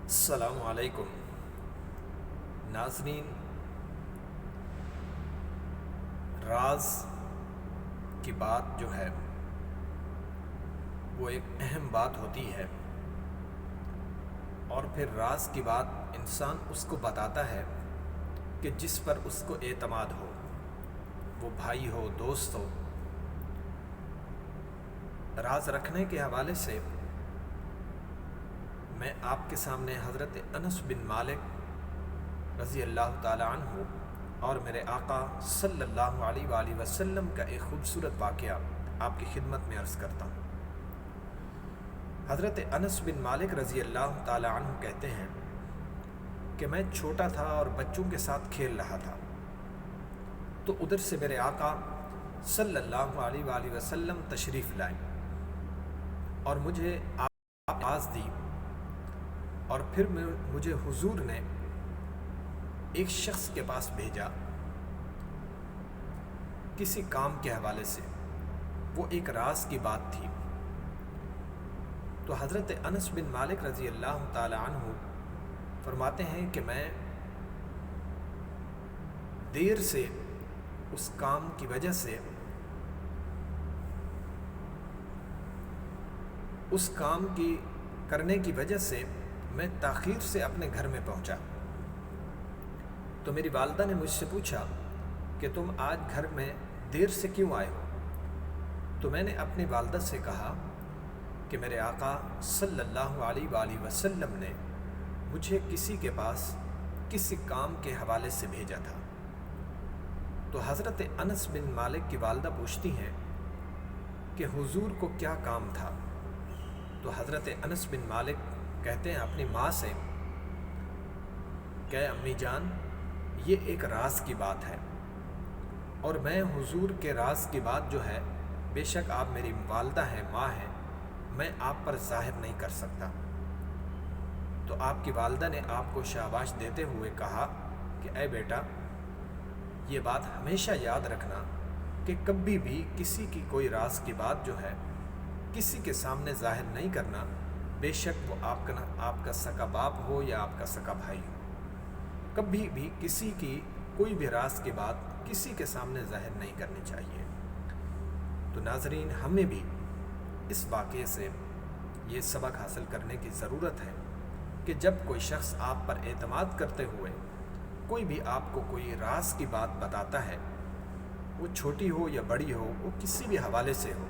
السلام علیکم ناظرین، راز کی بات جو ہے وہ ایک اہم بات ہوتی ہے، اور پھر راز کی بات انسان اس کو بتاتا ہے کہ جس پر اس کو اعتماد ہو، وہ بھائی ہو، دوست ہو۔ راز رکھنے کے حوالے سے میں آپ کے سامنے حضرت انس بن مالک رضی اللہ تعالی عنہ اور میرے آقا صلی اللہ علیہ وآلہ وسلم کا ایک خوبصورت واقعہ آپ کی خدمت میں عرض کرتا ہوں۔ حضرت انس بن مالک رضی اللہ تعالی عنہ کہتے ہیں کہ میں چھوٹا تھا اور بچوں کے ساتھ کھیل رہا تھا، تو ادھر سے میرے آقا صلی اللہ علیہ وآلہ وسلم تشریف لائے اور مجھے آواز دی، اور پھر مجھے حضور نے ایک شخص کے پاس بھیجا کسی کام کے حوالے سے۔ وہ ایک راز کی بات تھی۔ تو حضرت انس بن مالک رضی اللہ تعالی عنہ فرماتے ہیں کہ میں دیر سے اس کام کی وجہ سے، اس کام کی کرنے کی وجہ سے میں تاخیر سے اپنے گھر میں پہنچا۔ تو میری والدہ نے مجھ سے پوچھا کہ تم آج گھر میں دیر سے کیوں آئے ہو؟ تو میں نے اپنی والدہ سے کہا کہ میرے آقا صلی اللہ علیہ وآلہ وسلم نے مجھے کسی کے پاس کسی کام کے حوالے سے بھیجا تھا۔ تو حضرت انس بن مالک کی والدہ پوچھتی ہیں کہ حضور کو کیا کام تھا؟ تو حضرت انس بن مالک کہتے ہیں اپنی ماں سے کہ امی جان، یہ ایک راز کی بات ہے، اور میں حضور کے راز کی بات جو ہے، بے شک آپ میری والدہ ہیں، ماں ہیں، میں آپ پر ظاہر نہیں کر سکتا۔ تو آپ کی والدہ نے آپ کو شاباش دیتے ہوئے کہا کہ اے بیٹا، یہ بات ہمیشہ یاد رکھنا کہ کبھی بھی کسی کی کوئی راز کی بات جو ہے کسی کے سامنے ظاہر نہیں کرنا، بے شک وہ آپ کا سکا باپ ہو یا آپ کا سکا بھائی ہو۔ کبھی بھی کسی کی کوئی بھی راز کی بات کسی کے سامنے ظاہر نہیں کرنی چاہیے۔ تو ناظرین، ہمیں بھی اس واقعے سے یہ سبق حاصل کرنے کی ضرورت ہے کہ جب کوئی شخص آپ پر اعتماد کرتے ہوئے کوئی بھی آپ کو کوئی راز کی بات بتاتا ہے، وہ چھوٹی ہو یا بڑی ہو، وہ کسی بھی حوالے سے ہو،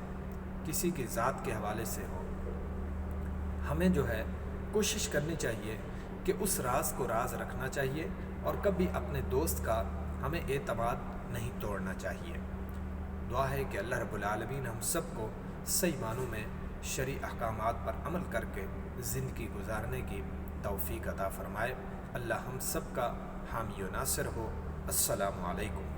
کسی کی ذات کے حوالے سے ہو، ہمیں جو ہے کوشش کرنی چاہیے کہ اس راز کو راز رکھنا چاہیے، اور کبھی اپنے دوست کا ہمیں اعتماد نہیں توڑنا چاہیے۔ دعا ہے کہ اللہ رب العالمین ہم سب کو صحیح معنوں میں شرعی احکامات پر عمل کر کے زندگی گزارنے کی توفیق عطا فرمائے۔ اللہ ہم سب کا حامی و ناصر ہو۔ السلام علیکم۔